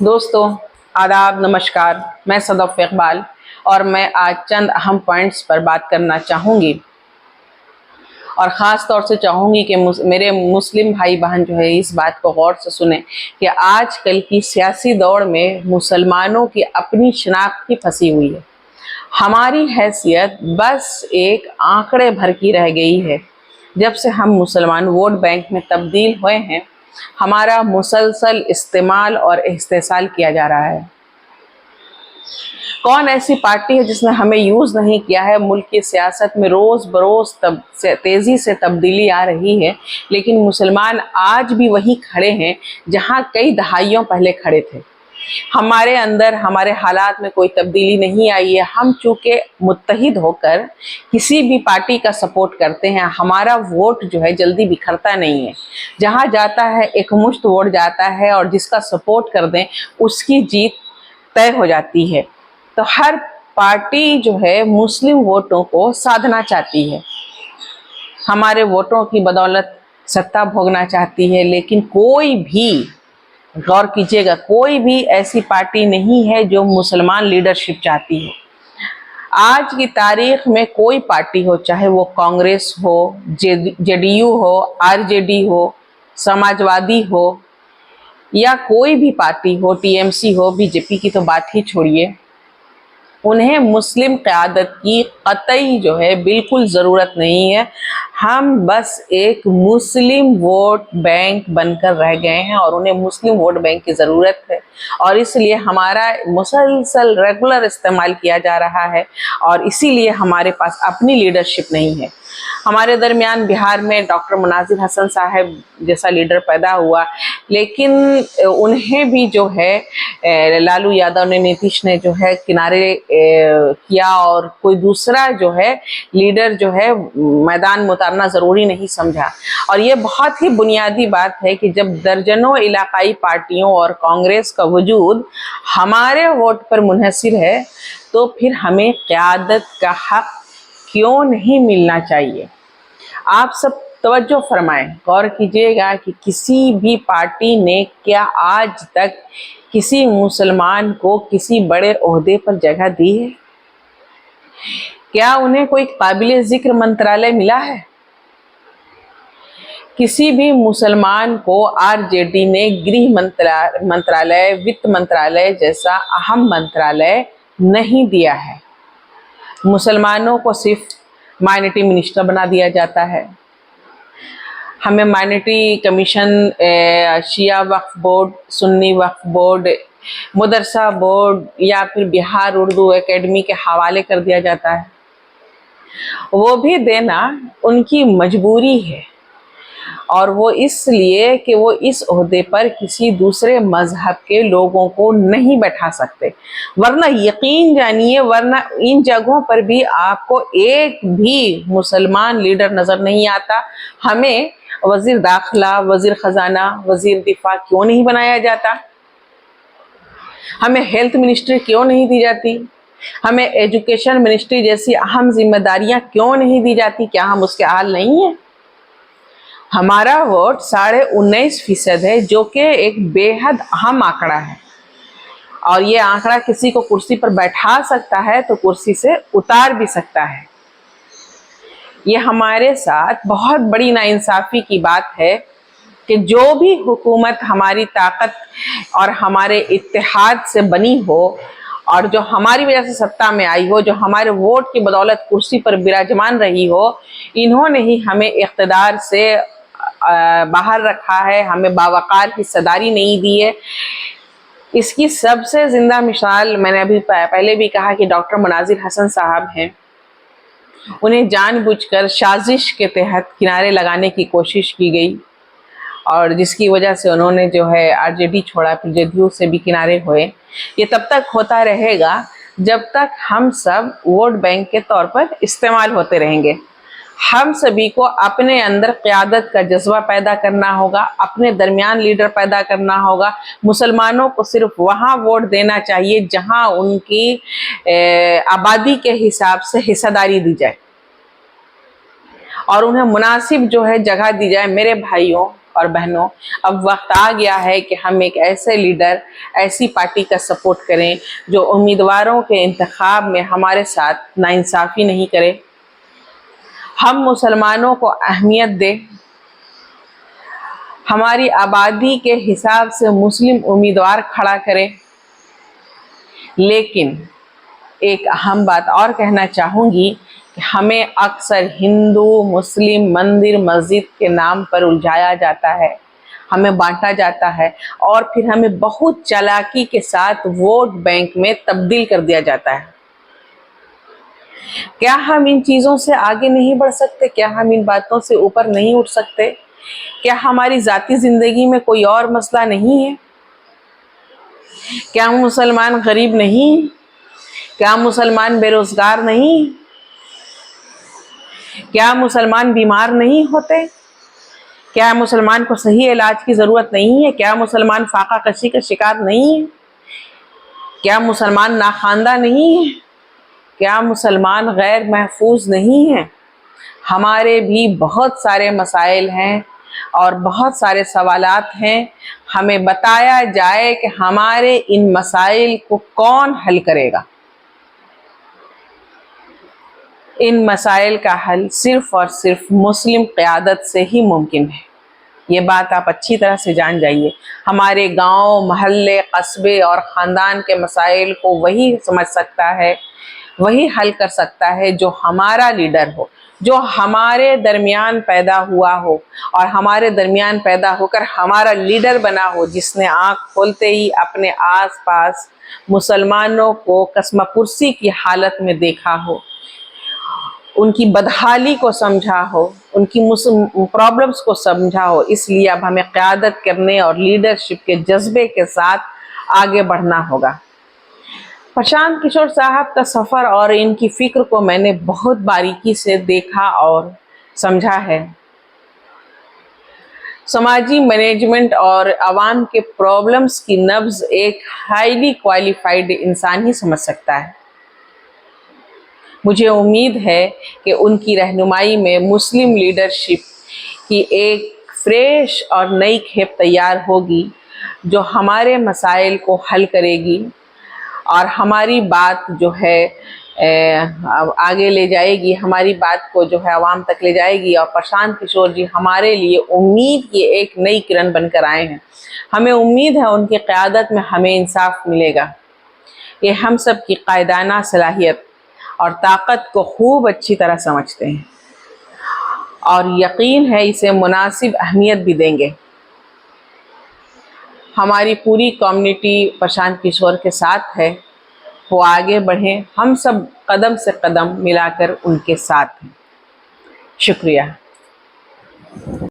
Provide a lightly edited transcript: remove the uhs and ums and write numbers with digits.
दोस्तों, आदाब, नमस्कार। मैं सदफ इकबाल और मैं आज चंद अहम पॉइंट्स पर बात करना चाहूँगी और ख़ास तौर से चाहूँगी कि मेरे मुस्लिम भाई बहन जो है इस बात को गौर से सुने कि आजकल की सियासी दौड़ में मुसलमानों की अपनी शनाख्त ही फंसी हुई है। हमारी हैसियत बस एक आंकड़े भर की रह गई है। जब से हम मुसलमान वोट बैंक में तब्दील हुए हैं, हमारा मुसलसल इस्तेमाल और इस्तेसाल किया जा रहा है। कौन ऐसी पार्टी है जिसने हमें यूज़ नहीं किया है? मुल्क की सियासत में रोज़ बरोज़ तेज़ी से तब्दीली आ रही है, लेकिन मुसलमान आज भी वहीं खड़े हैं जहां कई दहाइयों पहले खड़े थे। हमारे अंदर, हमारे हालात में कोई तब्दीली नहीं आई है। हम चूँकि मुत्तहिद होकर किसी भी पार्टी का सपोर्ट करते हैं, हमारा वोट जो है जल्दी बिखरता नहीं है। जहाँ जाता है एक मुश्त वोट जाता है और जिसका सपोर्ट कर दें उसकी जीत तय हो जाती है। तो हर पार्टी जो है मुस्लिम वोटों को साधना चाहती है, हमारे वोटों की बदौलत सत्ता भोगना चाहती है, लेकिन कोई भी, गौर कीजिएगा, कोई भी ऐसी पार्टी नहीं है जो मुसलमान लीडरशिप चाहती है। आज की तारीख में कोई पार्टी हो, चाहे वो कांग्रेस हो, जेडीयू हो, आरजेडी हो, समाजवादी हो या कोई भी पार्टी हो, टीएमसी हो, बीजेपी की तो बात ही छोड़िए, उन्हें मुस्लिम क़यादत की कतई जो है बिल्कुल ज़रूरत नहीं है। हम बस एक मुस्लिम वोट बैंक बनकर रह गए हैं और उन्हें मुस्लिम वोट बैंक की ज़रूरत है और इसलिए हमारा मुसलसल रेगुलर इस्तेमाल किया जा रहा है और इसीलिए हमारे पास अपनी लीडरशिप नहीं है। हमारे दरमियान बिहार में डॉक्टर मुनाजिर हसन साहब जैसा लीडर पैदा हुआ, लेकिन उन्हें भी जो है लालू यादव ने, नीतीश ने जो है किनारे किया और कोई दूसरा जो है लीडर जो है मैदान में उतारना ज़रूरी नहीं समझा। और ये बहुत ही बुनियादी बात है कि जब दर्जनों इलाकाई पार्टियों और कांग्रेस का वजूद हमारे वोट पर मुनहसिर है, तो फिर हमें क़यादत का हक क्यों नहीं मिलना चाहिए? आप सब तवज्जो फरमाएं, गौर कीजिएगा कि किसी भी पार्टी ने क्या आज तक किसी मुसलमान को किसी बड़े ओहदे पर जगह दी है? क्या उन्हें कोई काबिल जिक्र मंत्रालय मिला है? किसी भी मुसलमान को आरजेडी ने गृह मंत्रालय, वित्त मंत्रालय जैसा अहम मंत्रालय नहीं दिया है। मुसलमानों को सिर्फ माइनॉरिटी मिनिस्टर बना दिया जाता है। हमें minority commission, Shia Waqf board, Sunni वक्फ बोर्ड, मदरसा बोर्ड या फिर बिहार उर्दू एकेडमी के हवाले कर दिया जाता है। वो भी देना उनकी मजबूरी है और वो इसलिए कि वो इस ओहदे पर किसी दूसरे मजहब के लोगों को नहीं बैठा सकते। वरना यकीन जानिए, वरना इन जगहों पर भी आपको एक भी मुसलमान लीडर नज़र नहीं आता। हमें वज़ीर दाखिला, वज़ीर ख़जाना, वज़ीर दिफा क्यों नहीं बनाया जाता? हमें हेल्थ मिनिस्ट्री क्यों नहीं दी जाती? हमें एजुकेशन मिनिस्ट्री जैसी अहम जिम्मेदारियां क्यों नहीं दी जाती? क्या हम उसके अहल नहीं हैं? हमारा वोट 19.5% है, जो कि एक बेहद अहम आंकड़ा है और ये आंकड़ा किसी को कुर्सी पर बैठा सकता है तो कुर्सी से उतार भी सकता है। ये हमारे साथ बहुत बड़ी नाइंसाफ़ी की बात है कि जो भी हुकूमत हमारी ताकत और हमारे इत्तेहाद से बनी हो और जो हमारी वजह से सत्ता में आई हो, जो हमारे वोट की बदौलत कुर्सी पर विराजमान रही हो, इन्होंने ही हमें इक़्तिदार से बाहर रखा है, हमें बावकार हिस्सेदारी नहीं दी है। इसकी सबसे ज़िंदा मिसाल मैंने अभी पहले भी कहा कि डॉक्टर मुनाजिर हसन साहब हैं। उन्हें जानबूझकर साजिश के तहत किनारे लगाने की कोशिश की गई और जिसकी वजह से उन्होंने जो है आरजेडी छोड़ा, फिर जेडीयू से भी किनारे हुए। ये तब तक होता रहेगा जब तक हम सब वोट बैंक के तौर पर इस्तेमाल होते रहेंगे। हम सभी को अपने अंदर क़यादत का जज्बा पैदा करना होगा, अपने दरमियान लीडर पैदा करना होगा। मुसलमानों को सिर्फ वहाँ वोट देना चाहिए जहाँ उनकी आबादी के हिसाब से हिस्सेदारी दी जाए और उन्हें मुनासिब जो है जगह दी जाए। मेरे भाइयों, और बहनों, अब वक्त आ गया है कि हम एक ऐसे लीडर, ऐसी पार्टी का सपोर्ट करें जो उम्मीदवारों के इंतखाब में हमारे साथ नाइंसाफ़ी नहीं करे। हम मुसलमानों को अहमियत दें, हमारी आबादी के हिसाब से मुस्लिम उम्मीदवार खड़ा करें। लेकिन एक अहम बात और कहना चाहूँगी कि हमें अक्सर हिंदू मुस्लिम मंदिर मस्जिद के नाम पर उलझाया जाता है, हमें बांटा जाता है और फिर हमें बहुत चालाकी के साथ वोट बैंक में तब्दील कर दिया जाता है। क्या हम इन चीज़ों से आगे नहीं बढ़ सकते? क्या हम इन बातों से ऊपर नहीं उठ सकते? क्या हमारी ज़ाती ज़िंदगी में कोई और मसला नहीं है? क्या मुसलमान गरीब नहीं? क्या मुसलमान बेरोजगार नहीं? क्या मुसलमान बीमार नहीं होते? क्या मुसलमान को सही इलाज की ज़रूरत नहीं है? क्या मुसलमान फाका कशी का शिकार नहीं है? क्या मुसलमान नाखानदा नहीं है? क्या मुसलमान गैर महफूज नहीं है? हमारे भी बहुत सारे मसाइल हैं और बहुत सारे सवालात हैं। हमें बताया जाए कि हमारे इन मसाइल को कौन हल करेगा। इन मसाइल का हल सिर्फ़ और सिर्फ मुस्लिम क़यादत से ही मुमकिन है। ये बात आप अच्छी तरह से जान जाइए। हमारे गांव, मोहल्ले, कस्बे और ख़ानदान के मसाइल को वही समझ सकता है, वही हल कर सकता है जो हमारा लीडर हो, जो हमारे दरमियान पैदा हुआ हो और हमारे दरमियान पैदा होकर हमारा लीडर बना हो, जिसने आँख खोलते ही अपने आसपास मुसलमानों को कसमपुरसी की हालत में देखा हो, उनकी बदहाली को समझा हो, उनकी प्रॉब्लम्स को समझा हो। इसलिए अब हमें क़यादत करने और लीडरशिप के जज्बे के साथ आगे बढ़ना होगा। प्रशांत किशोर साहब का सफ़र और इनकी फ़िक्र को मैंने बहुत बारीकी से देखा और समझा है। समाजी मैनेजमेंट और आवाम के प्रॉब्लम्स की नब्ज़ एक हाईली क्वालिफाइड इंसान ही समझ सकता है। मुझे उम्मीद है कि उनकी रहनुमाई में मुस्लिम लीडरशिप की एक फ्रेश और नई खेप तैयार होगी, जो हमारे मसाइल को हल करेगी और हमारी बात जो है आगे ले जाएगी, हमारी बात को जो है आवाम तक ले जाएगी। और प्रशांत किशोर जी हमारे लिए उम्मीद की एक नई किरण बनकर आए हैं। हमें उम्मीद है उनकी क़यादत में हमें इंसाफ मिलेगा। ये हम सब की कायदाना सलाहियत और ताकत को खूब अच्छी तरह समझते हैं और यकीन है इसे मुनासिब अहमियत भी देंगे। हमारी पूरी कम्युनिटी प्रशांत किशोर के साथ है, वो आगे बढ़ें, हम सब कदम से कदम मिलाकर उनके साथ हैं। शुक्रिया।